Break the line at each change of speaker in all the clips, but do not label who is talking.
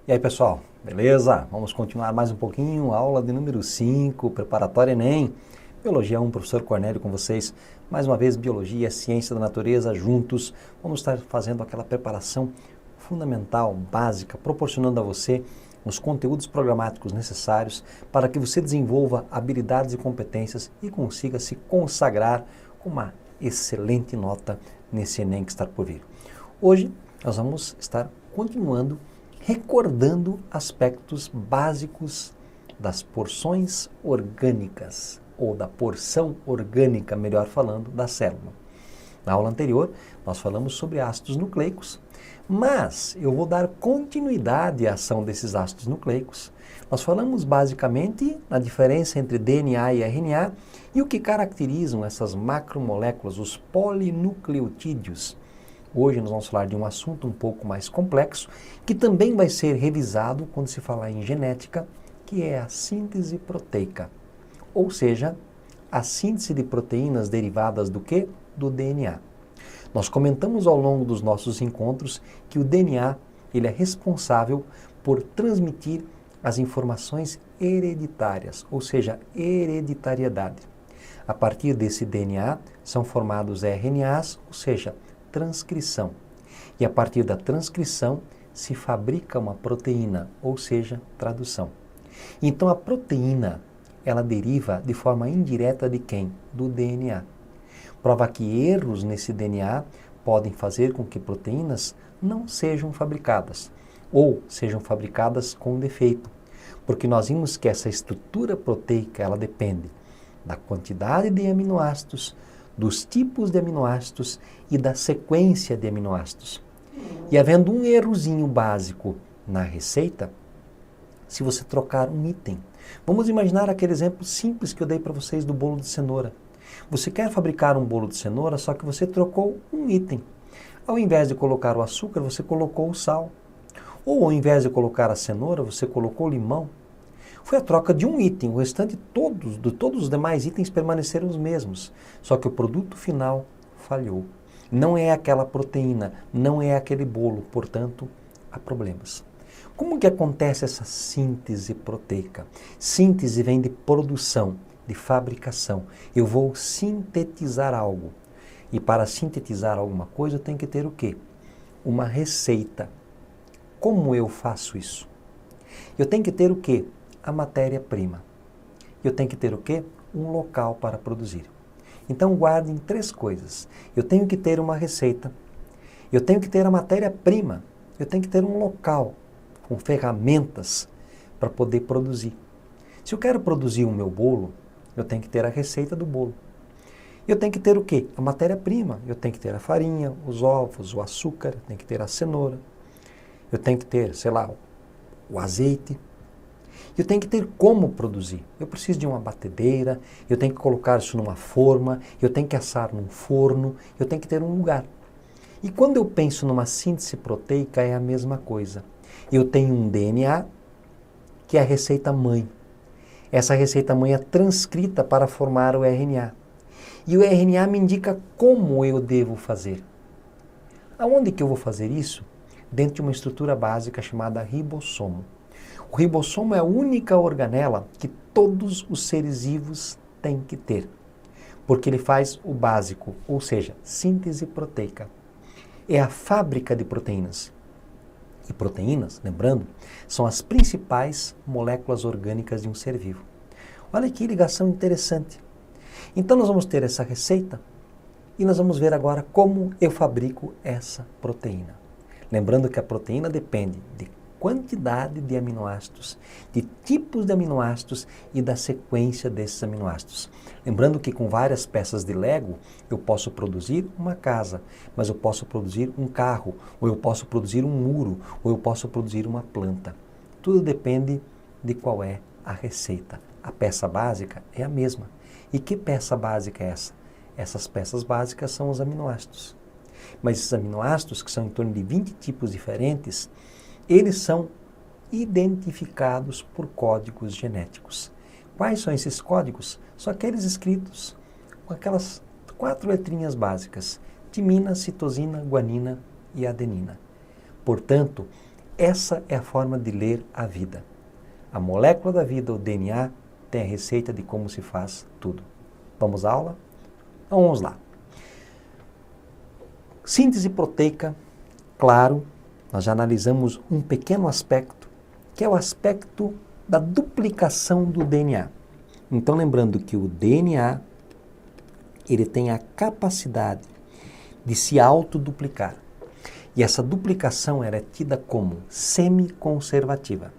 E aí, pessoal, beleza? Vamos continuar mais um pouquinho, aula de número 5, preparatório Enem. Biologia 1, professor Cornélio com vocês. Mais uma vez, Biologia, Ciência da Natureza, juntos. Vamos estar fazendo aquela preparação fundamental, básica, proporcionando a você os conteúdos programáticos necessários para que você desenvolva habilidades e competências e consiga se consagrar com uma excelente nota nesse Enem que está por vir. Hoje, nós vamos estar continuando recordando aspectos básicos das porções orgânicas, ou da porção orgânica, melhor falando, da célula. Na aula anterior, nós falamos sobre ácidos nucleicos, mas eu vou dar continuidade à ação desses ácidos nucleicos. Nós falamos basicamente na diferença entre DNA e RNA e o que caracterizam essas macromoléculas, os polinucleotídeos. Hoje nós vamos falar de um assunto um pouco mais complexo, que também vai ser revisado quando se falar em genética, que é a síntese proteica. Ou seja, a síntese de proteínas derivadas do quê? Do DNA. Nós comentamos ao longo dos nossos encontros que o DNA ele é responsável por transmitir as informações hereditárias, ou seja, hereditariedade. A partir desse DNA são formados RNAs, ou seja, transcrição. E a partir da transcrição se fabrica uma proteína, ou seja, tradução. Então a proteína, ela deriva de forma indireta de quem? Do DNA. Prova que erros nesse DNA podem fazer com que proteínas não sejam fabricadas, ou sejam fabricadas com defeito. Porque nós vimos que essa estrutura proteica, ela depende da quantidade de aminoácidos, dos tipos de aminoácidos e da sequência de aminoácidos. E havendo um errozinho básico na receita, se você trocar um item, vamos imaginar aquele exemplo simples que eu dei para vocês do bolo de cenoura. Você quer fabricar um bolo de cenoura, só que você trocou um item. Ao invés de colocar o açúcar, você colocou o sal. Ou ao invés de colocar a cenoura, você colocou o limão. Foi a troca de um item, o restante todos os demais itens permaneceram os mesmos, só que o produto final falhou. Não é aquela proteína, não é aquele bolo, portanto, há problemas. Como que acontece essa síntese proteica? Síntese vem de produção, de fabricação. Eu vou sintetizar algo. E para sintetizar alguma coisa, eu tenho que ter o quê? Uma receita. Como eu faço isso? Eu tenho que ter o quê? A matéria-prima. Eu tenho que ter o quê? Um local para produzir. Então guardem 3 coisas. Eu tenho que ter uma receita, eu tenho que ter a matéria-prima, eu tenho que ter um local com ferramentas para poder produzir. Se eu quero produzir o meu bolo, eu tenho que ter a receita do bolo. Eu tenho que ter o quê? A matéria-prima. Eu tenho que ter a farinha, os ovos, o açúcar, eu tenho que ter a cenoura. Eu tenho que ter, sei lá, o azeite. Eu tenho que ter como produzir. Eu preciso de uma batedeira, eu tenho que colocar isso numa forma, eu tenho que assar num forno, eu tenho que ter um lugar. E quando eu penso numa síntese proteica, é a mesma coisa. Eu tenho um DNA, que é a receita mãe. Essa receita mãe é transcrita para formar o RNA. E o RNA me indica como eu devo fazer. Aonde que eu vou fazer isso? Dentro de uma estrutura básica chamada ribossomo. O ribossomo é a única organela que todos os seres vivos têm que ter, porque ele faz o básico, ou seja, síntese proteica. É a fábrica de proteínas. E proteínas, lembrando, são as principais moléculas orgânicas de um ser vivo. Olha que ligação interessante. Então nós vamos ter essa receita e nós vamos ver agora como eu fabrico essa proteína. Lembrando que a proteína depende de quantidade de aminoácidos, de tipos de aminoácidos e da sequência desses aminoácidos. Lembrando que com várias peças de Lego eu posso produzir uma casa, mas eu posso produzir um carro, ou eu posso produzir um muro, ou eu posso produzir uma planta. Tudo depende de qual é a receita. A peça básica é a mesma. E que peça básica é essa? Essas peças básicas são os aminoácidos. Mas esses aminoácidos, que são em torno de 20 tipos diferentes, eles são identificados por códigos genéticos. Quais são esses códigos? São aqueles escritos com aquelas 4 letrinhas básicas: timina, citosina, guanina e adenina. Portanto, Essa é a forma de ler a vida. A molécula da vida, o DNA, tem a receita de como se faz tudo. Vamos à aula? Então vamos lá. Síntese proteica, claro, nós já analisamos um pequeno aspecto, que é o aspecto da duplicação do DNA. Então lembrando que o DNA, ele tem a capacidade de se autoduplicar. E essa duplicação era tida como semi-conservativa.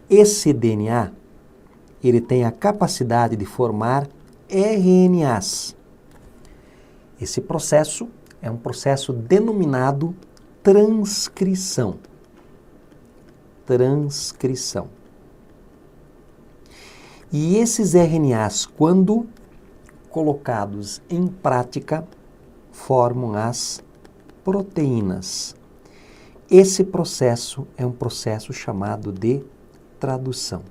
Esse DNA, ele tem a capacidade de formar RNAs. Esse processo é um processo denominado transcrição. Transcrição. E esses RNAs, quando colocados em prática, formam as proteínas. Esse processo é um processo chamado de tradução.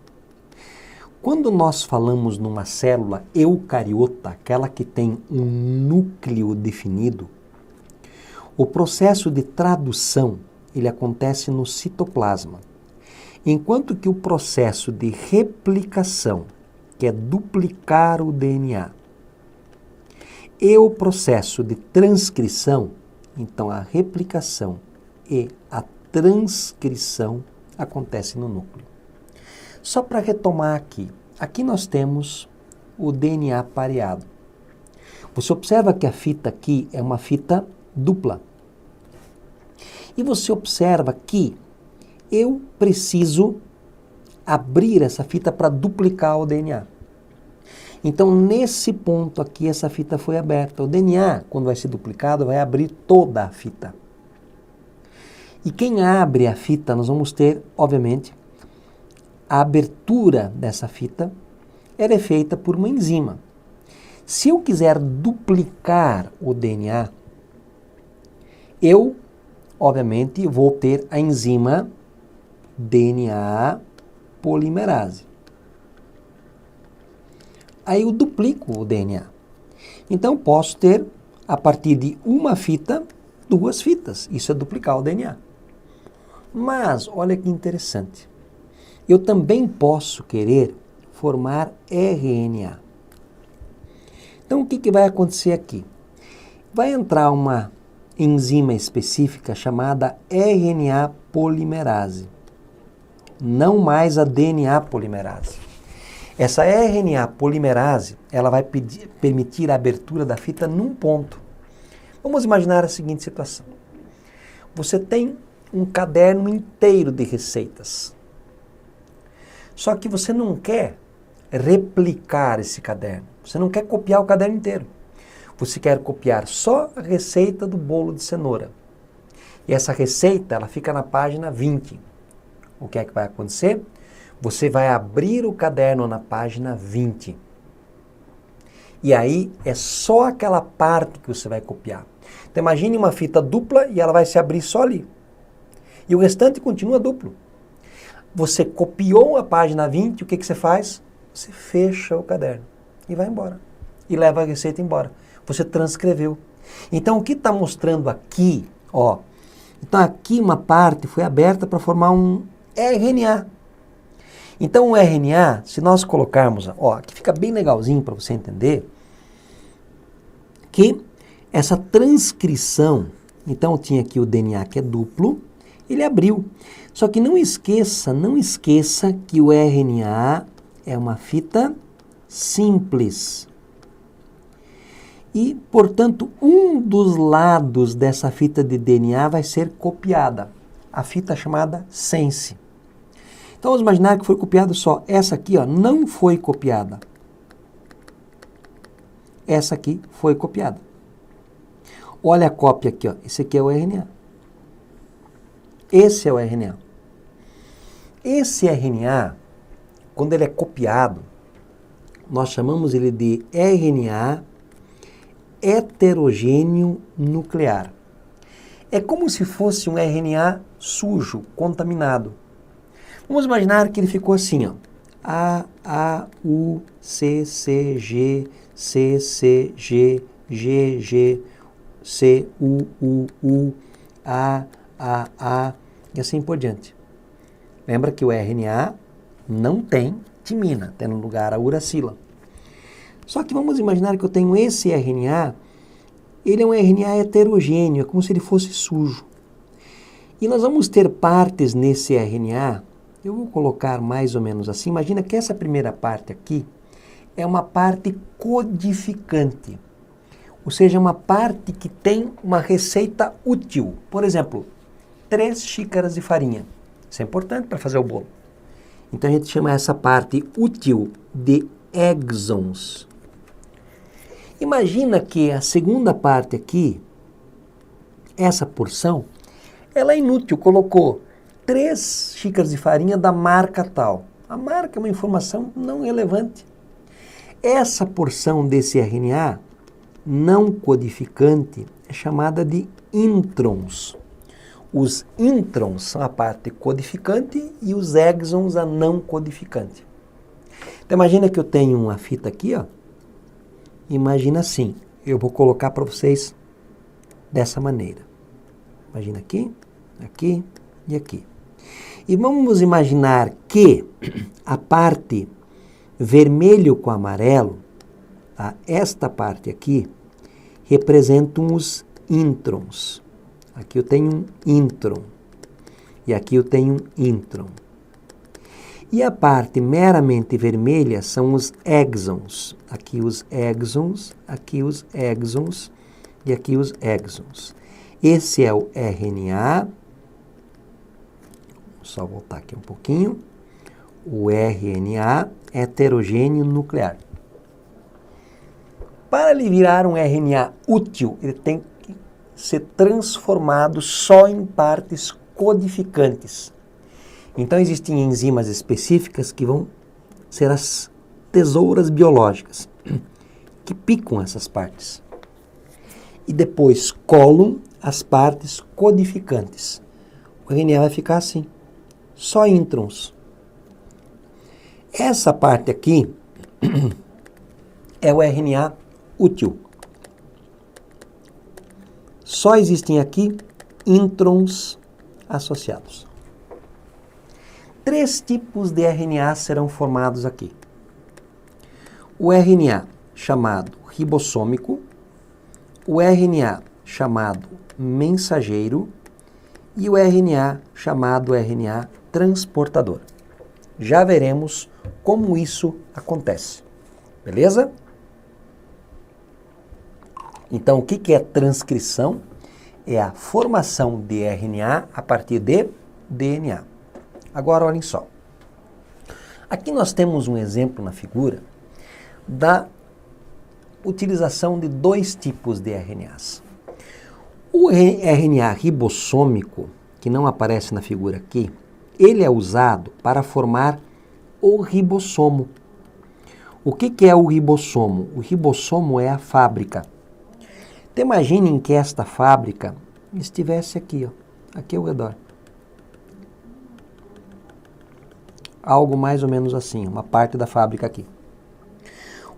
Quando nós falamos numa célula eucariota, aquela que tem um núcleo definido, o processo de tradução, ele acontece no citoplasma. Enquanto que o processo de replicação, que é duplicar o DNA, e o processo de transcrição, então a replicação e a transcrição acontecem no núcleo. Só para retomar aqui nós temos o DNA pareado. Você observa que a fita aqui é uma fita dupla. E você observa que eu preciso abrir essa fita para duplicar o DNA. Então, nesse ponto aqui, essa fita foi aberta. O DNA, quando vai ser duplicado, vai abrir toda a fita. E quem abre a fita, nós vamos ter, obviamente, a abertura dessa fita, ela é feita por uma enzima. Se eu quiser duplicar o DNA, eu, obviamente, vou ter a enzima DNA polimerase. Aí eu duplico o DNA. Então, posso ter, a partir de uma fita, duas fitas. Isso é duplicar o DNA. Mas, olha que interessante. Eu também posso querer formar RNA. Então, o que vai acontecer aqui? Vai entrar uma enzima específica chamada RNA polimerase. Não mais a DNA polimerase. Essa RNA polimerase, ela vai permitir a abertura da fita num ponto. Vamos imaginar a seguinte situação. Você tem um caderno inteiro de receitas. Só que você não quer replicar esse caderno. Você não quer copiar o caderno inteiro. Você quer copiar só a receita do bolo de cenoura. E essa receita, ela fica na página 20. O que é que vai acontecer? Você vai abrir o caderno na página 20. E aí é só aquela parte que você vai copiar. Então imagine uma fita dupla e ela vai se abrir só ali. E o restante continua duplo. Você copiou a página 20, o que você faz? Você fecha o caderno e vai embora. E leva a receita embora. Você transcreveu. Então o que está mostrando aqui, ó. Então aqui uma parte foi aberta para formar um RNA. Então o RNA, se nós colocarmos, ó, aqui fica bem legalzinho para você entender, que essa transcrição, então eu tinha aqui o DNA que é duplo, ele abriu. Só que não esqueça que o RNA é uma fita simples. E, portanto, um dos lados dessa fita de DNA vai ser copiada. A fita chamada sense. Então, vamos imaginar que foi copiado só. Essa aqui, ó, não foi copiada. Essa aqui foi copiada. Olha a cópia aqui, ó. Esse aqui é o RNA. Esse é o RNA. Esse RNA, quando ele é copiado, nós chamamos ele de RNA heterogêneo nuclear. É como se fosse um RNA sujo, contaminado. Vamos imaginar que ele ficou assim, ó. A, U, C, G, G, G, C, U, A, e assim por diante. Lembra que o RNA não tem timina, tem no lugar a uracila. Só que vamos imaginar que eu tenho esse RNA, ele é um RNA heterogêneo, é como se ele fosse sujo. E nós vamos ter partes nesse RNA, eu vou colocar mais ou menos assim, imagina que essa primeira parte aqui é uma parte codificante, ou seja, uma parte que tem uma receita útil. Por exemplo, 3 xícaras de farinha. Isso é importante para fazer o bolo. Então a gente chama essa parte útil de exons. Imagina que a segunda parte aqui, essa porção, ela é inútil, colocou 3 xícaras de farinha da marca tal. A marca é uma informação não relevante. Essa porção desse RNA não codificante é chamada de introns. Os introns são a parte codificante e os exons a não codificante. Então imagina que eu tenho uma fita aqui, ó. Imagina assim, eu vou colocar para vocês dessa maneira. Imagina aqui, aqui e aqui. E vamos imaginar que a parte vermelho com amarelo, tá? Esta parte aqui, representam os introns. Aqui eu tenho um intron e aqui eu tenho um intron. E a parte meramente vermelha são os exons. Aqui os exons, aqui os exons e aqui os exons. Esse é o RNA. Vou só voltar aqui um pouquinho. O RNA heterogêneo nuclear. Para ele virar um RNA útil, ele tem que ser transformado só em partes codificantes. Então existem enzimas específicas que vão ser as tesouras biológicas, que picam essas partes. E depois colam as partes codificantes. O RNA vai ficar assim, só introns. Essa parte aqui é o RNA útil. Só existem aqui introns associados. 3 tipos de RNA serão formados aqui. O RNA chamado ribossômico, o RNA chamado mensageiro e o RNA chamado RNA transportador. Já veremos como isso acontece. Beleza? Então, o que é transcrição? É a formação de RNA a partir de DNA. Agora, olhem só. Aqui nós temos um exemplo na figura da utilização de 2 tipos de RNAs. O RNA ribossômico, que não aparece na figura aqui, ele é usado para formar o ribossomo. O que é o ribossomo? O ribossomo é a fábrica. Então, imaginem que esta fábrica estivesse aqui, ó, aqui ao redor. Algo mais ou menos assim, uma parte da fábrica aqui.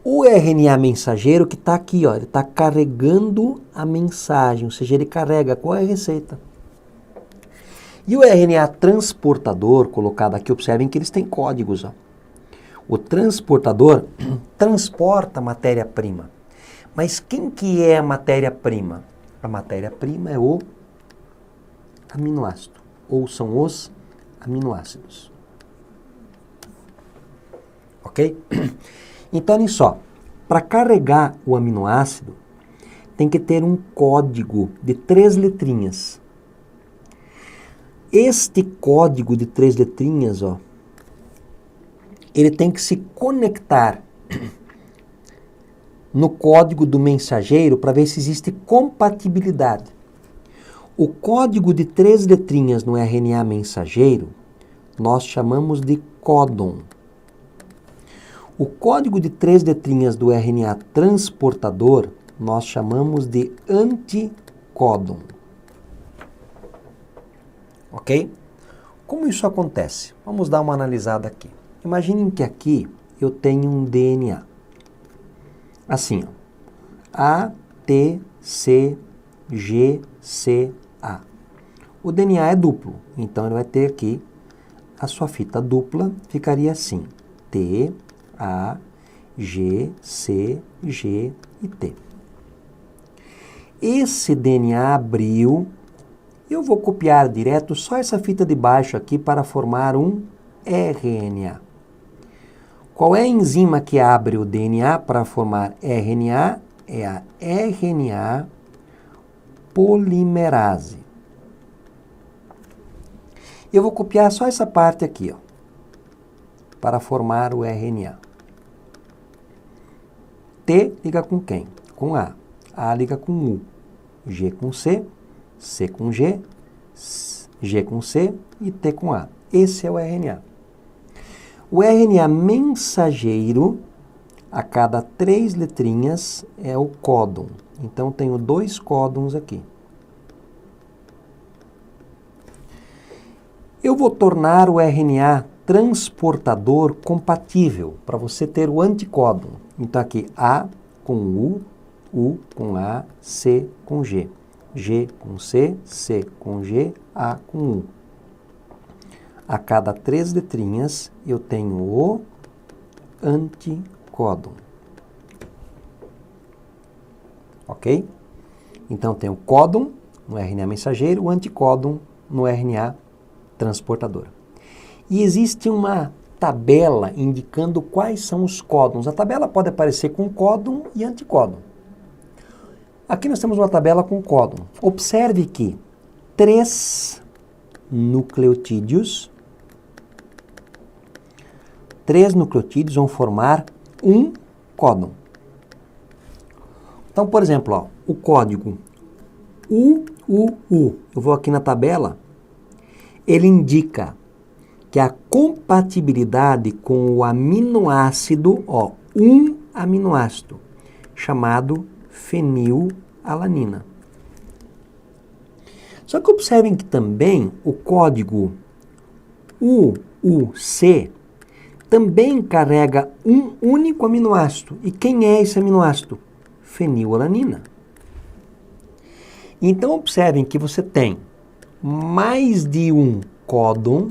O RNA mensageiro que está aqui, ó, ele está carregando a mensagem, ou seja, ele carrega qual é a receita. E o RNA transportador, colocado aqui, observem que eles têm códigos. Ó. O transportador transporta matéria-prima. Mas quem que é a matéria-prima? A matéria-prima é o aminoácido, ou são os aminoácidos. Ok? Então, olha só, para carregar o aminoácido, tem que ter um código de 3 letrinhas. Este código de 3 letrinhas, ó, ele tem que se conectar no código do mensageiro para ver se existe compatibilidade. O código de 3 letrinhas no RNA mensageiro, nós chamamos de códon. O código de 3 letrinhas do RNA transportador, nós chamamos de anticódon. Ok? Como isso acontece? Vamos dar uma analisada aqui. Imaginem que aqui eu tenho um DNA. Assim, ó. A, T, C, G, C, A. O DNA é duplo, então ele vai ter aqui a sua fita dupla, ficaria assim, T, A, G, C, G e T. Esse DNA abriu, eu vou copiar direto só essa fita de baixo aqui para formar um RNA. Qual é a enzima que abre o DNA para formar RNA? É a RNA polimerase. Eu vou copiar só essa parte aqui, ó, para formar o RNA. T liga com quem? Com A. A liga com U. G com C, C com G, G com C e T com A. Esse é o RNA. O RNA mensageiro, a cada 3 letrinhas, é o códon. Então, tenho 2 códons aqui. Eu vou tornar o RNA transportador compatível, para você ter o anticódon. Então, aqui, A com U com A, C com G. G com C, C com G, A com U. A cada 3 letrinhas, eu tenho o anticódon. Ok? Então, tem o códon no RNA mensageiro, o anticódon no RNA transportador. E existe uma tabela indicando quais são os códons. A tabela pode aparecer com códon e anticódon. Aqui nós temos uma tabela com códon. Observe que 3 nucleotídeos vão formar um códon. Então, por exemplo, ó, o código UUU, eu vou aqui na tabela, ele indica que a compatibilidade com o aminoácido, ó, um aminoácido, chamado fenilalanina. Só que observem que também o código UUC também carrega um único aminoácido. E quem é esse aminoácido? Fenilalanina. Então observem que você tem mais de um códon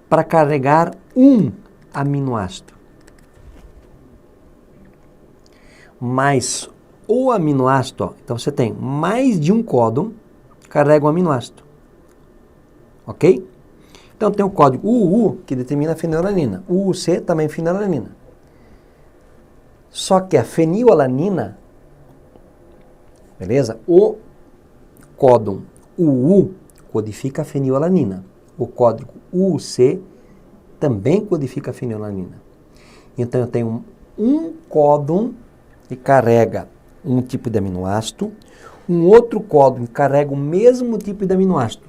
para carregar um aminoácido. Mas o aminoácido, ó, então você tem mais de um códon carrega um aminoácido. Ok? Então tem o código UU que determina a fenilalanina. UUC também fenilalanina. Só que a fenilalanina, beleza? O códon UU codifica a fenilalanina. O código UUC também codifica a fenilalanina. Então eu tenho um códon que carrega um tipo de aminoácido, um outro códon que carrega o mesmo tipo de aminoácido.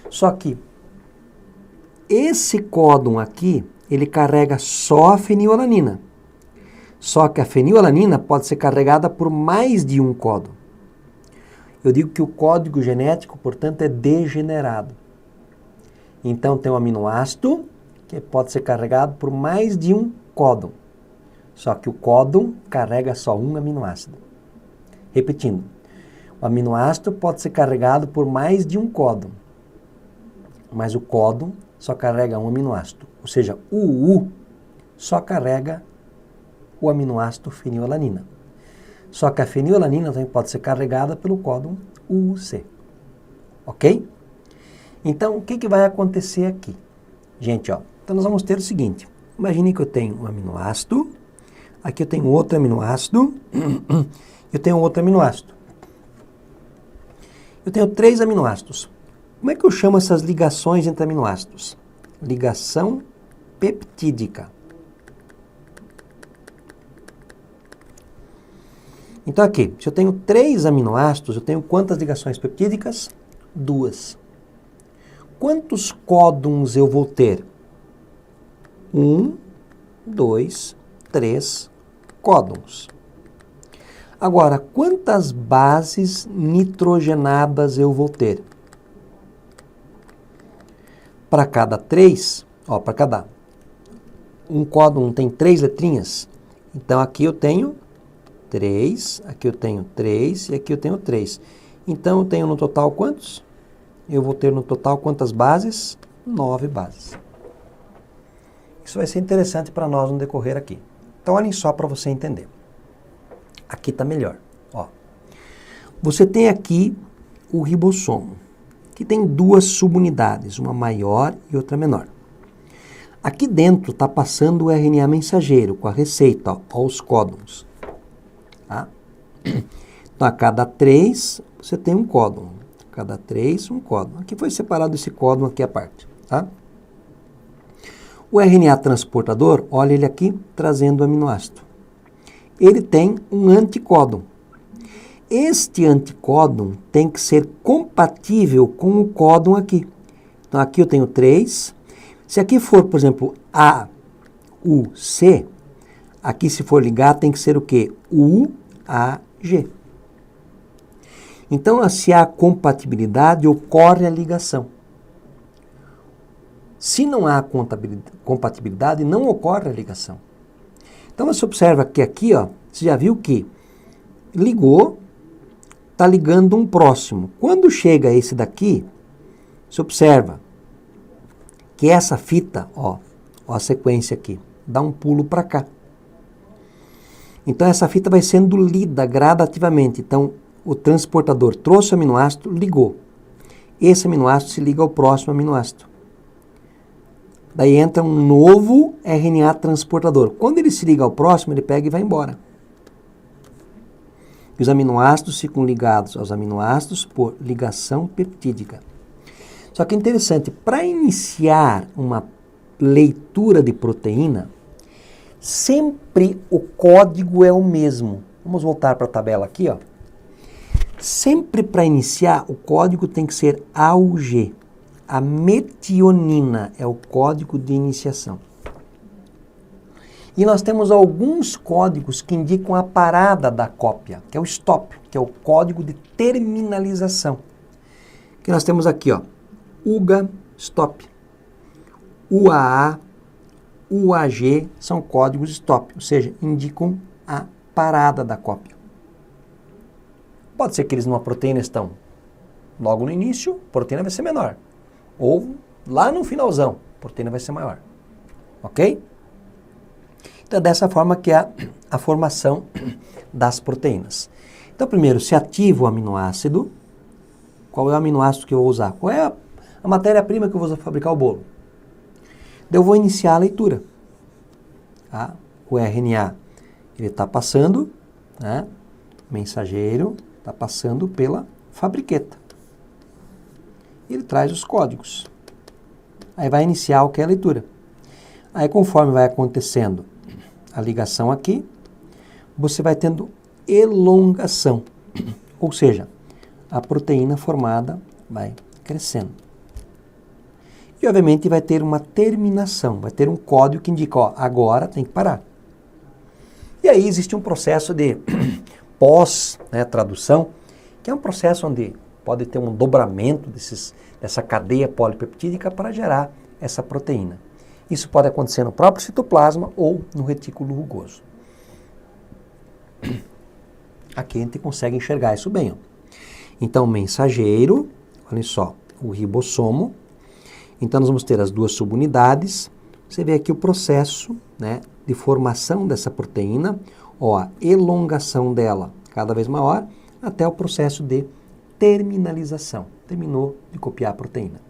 Só que esse códon aqui, ele carrega só a fenilalanina. Só que a fenilalanina pode ser carregada por mais de um códon. Eu digo que o código genético, portanto, é degenerado. Então, tem um aminoácido que pode ser carregado por mais de um códon. Só que o códon carrega só um aminoácido. Repetindo, o aminoácido pode ser carregado por mais de um códon. Mas o códon só carrega um aminoácido. Ou seja, o U só carrega o aminoácido fenilalanina. Só que a fenilalanina também pode ser carregada pelo códon UUC. Ok? Então, o que vai acontecer aqui? Gente, ó, então nós vamos ter o seguinte. Imagine que eu tenho um aminoácido, aqui eu tenho outro aminoácido, eu tenho outro aminoácido. Eu tenho 3 aminoácidos. Como é que eu chamo essas ligações entre aminoácidos? Ligação peptídica. Então aqui, se eu tenho 3 aminoácidos, eu tenho quantas ligações peptídicas? 2. Quantos códons eu vou ter? 1, 2, 3 códons. Agora, quantas bases nitrogenadas eu vou ter? Para cada 3, ó, para cada um códon tem 3 letrinhas. Então aqui eu tenho 3, aqui eu tenho 3 e aqui eu tenho 3. Então eu tenho no total quantos? Eu vou ter no total quantas bases? 9 bases. Isso vai ser interessante para nós no decorrer aqui. Então olhem só para você entender. Aqui está melhor. Ó. Você tem aqui o ribossomo, que tem duas subunidades, uma maior e outra menor. Aqui dentro está passando o RNA mensageiro com a receita, ó, os códons. Tá? Então a cada 3 você tem um códon. A cada 3, um códon. Aqui foi separado esse códon aqui à parte. Tá? O RNA transportador, olha ele aqui trazendo o aminoácido. Ele tem um anticódon. Este anticódon tem que ser compatível com o códon aqui. Então aqui eu tenho 3. Se aqui for, por exemplo, A, U, C, aqui se for ligar tem que ser o quê? U, A, G. Então, se há compatibilidade, ocorre a ligação. Se não há compatibilidade, não ocorre a ligação. Então, você observa que aqui, ó, você já viu que ligou, está ligando um próximo. Quando chega esse daqui, você observa que essa fita, ó a sequência aqui, dá um pulo para cá. Então, essa fita vai sendo lida gradativamente. Então, o transportador trouxe o aminoácido, ligou. Esse aminoácido se liga ao próximo aminoácido. Daí entra um novo RNA transportador. Quando ele se liga ao próximo, ele pega e vai embora. E os aminoácidos ficam ligados aos aminoácidos por ligação peptídica. Só que é interessante, para iniciar uma leitura de proteína, sempre o código é o mesmo. Vamos voltar para a tabela aqui, ó. Sempre para iniciar, o código tem que ser AUG. A metionina é o código de iniciação. E nós temos alguns códigos que indicam a parada da cópia, que é o stop, que é o código de terminalização. Que nós temos aqui, ó, UGA, stop. UAA, UAG são códigos stop, ou seja, indicam a parada da cópia. Pode ser que eles numa proteína estão logo no início, a proteína vai ser menor. Ou lá no finalzão, a proteína vai ser maior. Ok? Então é dessa forma que é a formação das proteínas. Então primeiro, se ativa o aminoácido, qual é o aminoácido que eu vou usar? Qual é a matéria-prima que eu vou usar para fabricar o bolo? Eu vou iniciar a leitura. Tá? O RNA, ele está passando, né? Mensageiro, está passando pela fabriqueta. Ele traz os códigos. Aí vai iniciar o que é a leitura. Aí conforme vai acontecendo a ligação aqui, você vai tendo elongação. Ou seja, a proteína formada vai crescendo. E obviamente vai ter uma terminação, vai ter um código que indica, ó, agora tem que parar. E aí existe um processo de pós-tradução, que é um processo onde pode ter um dobramento dessa cadeia polipeptídica para gerar essa proteína. Isso pode acontecer no próprio citoplasma ou no retículo rugoso. Aqui a gente consegue enxergar isso bem. Ó. Então, mensageiro, olha só, o ribossomo. Então, nós vamos ter as duas subunidades. Você vê aqui o processo, né, de formação dessa proteína, ó, a elongação dela cada vez maior, até o processo de terminalização. Terminou de copiar a proteína.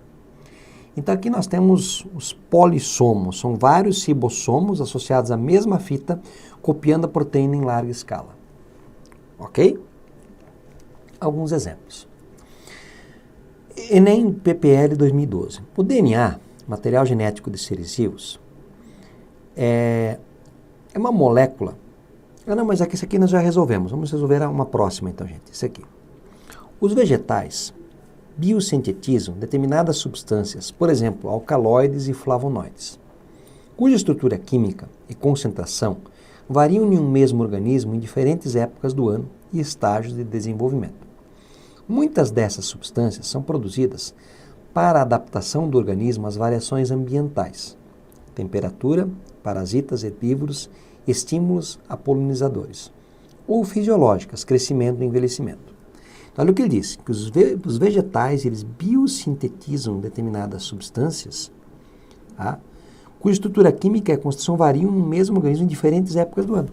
Então aqui nós temos os polissomos, são vários ribossomos associados à mesma fita, copiando a proteína em larga escala. Ok? Alguns exemplos. Enem PPL 2012. O DNA, material genético de seres vivos, é uma molécula. Ah, não, mas aqui isso aqui nós já resolvemos. Vamos resolver uma próxima então, gente. Isso aqui. Os vegetais biosintetizam determinadas substâncias, por exemplo, alcaloides e flavonoides, cuja estrutura química e concentração variam em um mesmo organismo em diferentes épocas do ano e estágios de desenvolvimento. Muitas dessas substâncias são produzidas para a adaptação do organismo às variações ambientais, temperatura, parasitas, herbívoros, estímulos a polinizadores, ou fisiológicas, crescimento e envelhecimento. Então, olha o que ele diz, que os vegetais, eles biosintetizam determinadas substâncias, tá? Cuja estrutura química e a constituição variam no mesmo organismo em diferentes épocas do ano.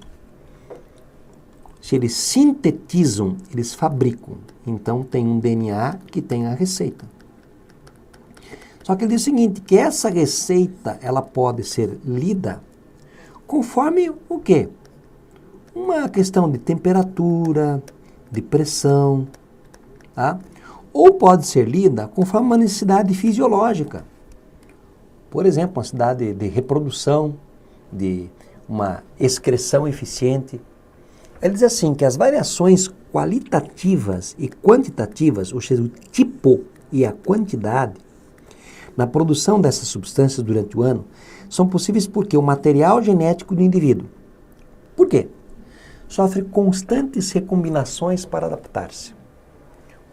Se eles sintetizam, eles fabricam. Então, tem um DNA que tem a receita. Só que ele diz o seguinte, que essa receita, ela pode ser lida conforme o quê? Uma questão de temperatura, de pressão, tá? Ou pode ser lida conforme uma necessidade fisiológica. Por exemplo, uma necessidade de reprodução, de uma excreção eficiente. Ele diz assim, que as variações qualitativas e quantitativas, ou seja, o tipo e a quantidade, na produção dessas substâncias durante o ano, são possíveis porque o material genético do indivíduo, por quê? Sofre constantes recombinações para adaptar-se.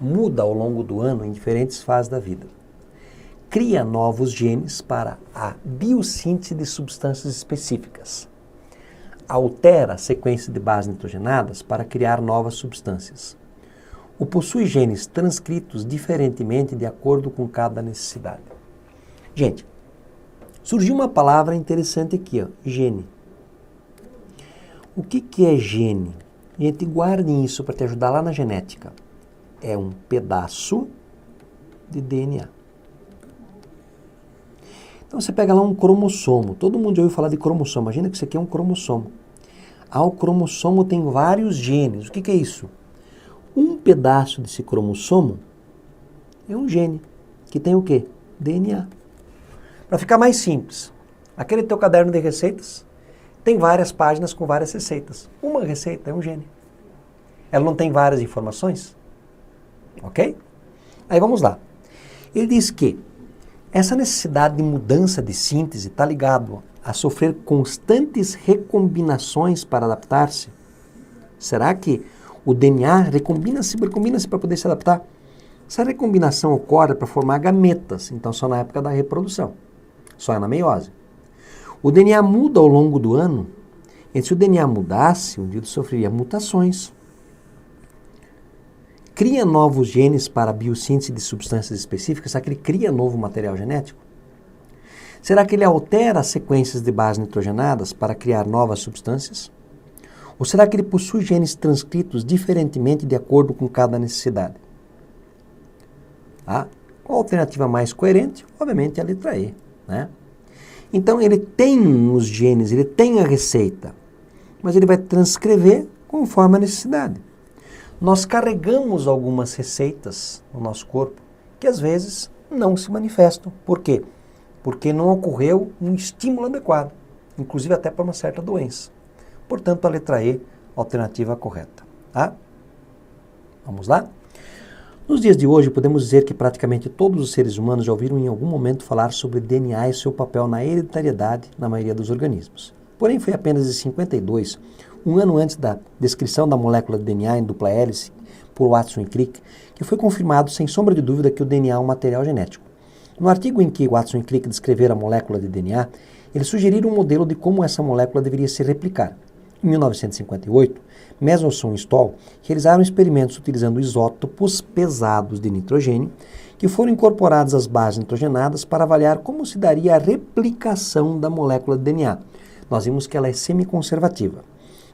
Muda ao longo do ano em diferentes fases da vida. Cria novos genes para a biossíntese de substâncias específicas. Altera a sequência de bases nitrogenadas para criar novas substâncias. Ou possui genes transcritos diferentemente de acordo com cada necessidade. Gente, surgiu uma palavra interessante aqui, ó, gene. O que é gene? Gente, guardem isso para te ajudar lá na genética. É um pedaço de DNA. Então você pega lá um cromossomo. Todo mundo já ouviu falar de cromossomo. Imagina que isso aqui é um cromossomo. O cromossomo tem vários genes. O que é isso? Um pedaço desse cromossomo é um gene. Que tem o quê? DNA. Para ficar mais simples, aquele teu caderno de receitas tem várias páginas com várias receitas. Uma receita é um gene. Ela não tem várias informações? Ok? Aí vamos lá. Ele diz que essa necessidade de mudança de síntese está ligado a sofrer constantes recombinações para adaptar-se. Será que o DNA recombina-se para poder se adaptar? Essa recombinação ocorre para formar gametas, então só na época da reprodução. Só é na meiose. O DNA muda ao longo do ano, e se o DNA mudasse, o indivíduo sofreria mutações. Cria novos genes para a biossíntese de substâncias específicas. Será que ele cria novo material genético? Será que ele altera as sequências de bases nitrogenadas para criar novas substâncias? Ou será que ele possui genes transcritos diferentemente de acordo com cada necessidade? Qual a alternativa mais coerente? Obviamente é a letra E, né? Então ele tem os genes, ele tem a receita, mas ele vai transcrever conforme a necessidade. Nós carregamos algumas receitas no nosso corpo que às vezes não se manifestam. Por quê? Porque não ocorreu um estímulo adequado, inclusive até para uma certa doença. Portanto, a letra E, alternativa correta. Tá? Vamos lá? Nos dias de hoje, podemos dizer que praticamente todos os seres humanos já ouviram em algum momento falar sobre DNA e seu papel na hereditariedade na maioria dos organismos. Porém, foi apenas em 52, um ano antes da descrição da molécula de DNA em dupla hélice por Watson e Crick, que foi confirmado sem sombra de dúvida que o DNA é um material genético. No artigo em que Watson e Crick descreveram a molécula de DNA, eles sugeriram um modelo de como essa molécula deveria se replicar. Em 1958, Meselson e Stoll realizaram experimentos utilizando isótopos pesados de nitrogênio que foram incorporados às bases nitrogenadas para avaliar como se daria a replicação da molécula de DNA. Nós vimos que ela é semiconservativa.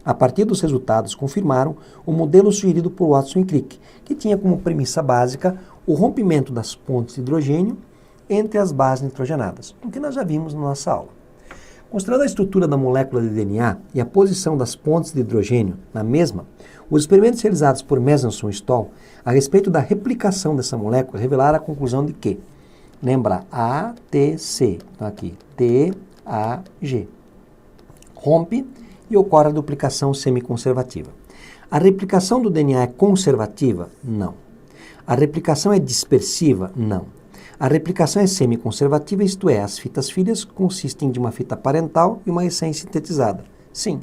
A partir dos resultados, confirmaram o modelo sugerido por Watson e Crick, que tinha como premissa básica o rompimento das pontes de hidrogênio entre as bases nitrogenadas, o que nós já vimos na nossa aula. Considerando a estrutura da molécula de DNA e a posição das pontes de hidrogênio na mesma, os experimentos realizados por Meselson e Stoll a respeito da replicação dessa molécula revelaram a conclusão de que, lembra, ATC, então aqui, TAG, rompe e ocorre a duplicação semiconservativa. A replicação do DNA é conservativa? Não. A replicação é dispersiva? Não. A replicação é semiconservativa, isto é, as fitas filhas consistem de uma fita parental e uma essência sintetizada. Sim.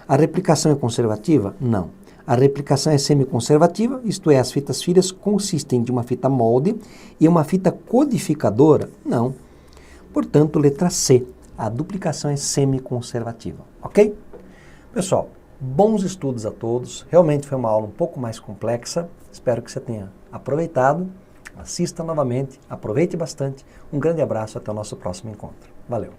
A replicação é conservativa? Não. A replicação é semiconservativa, isto é, as fitas filhas consistem de uma fita molde e uma fita codificadora? Não. Portanto, letra C. A duplicação é semiconservativa. Ok? Pessoal, Bons estudos a todos. Realmente foi uma aula um pouco mais complexa. Espero que você tenha aproveitado. Assista novamente, aproveite bastante. Um grande abraço, até o nosso próximo encontro. Valeu!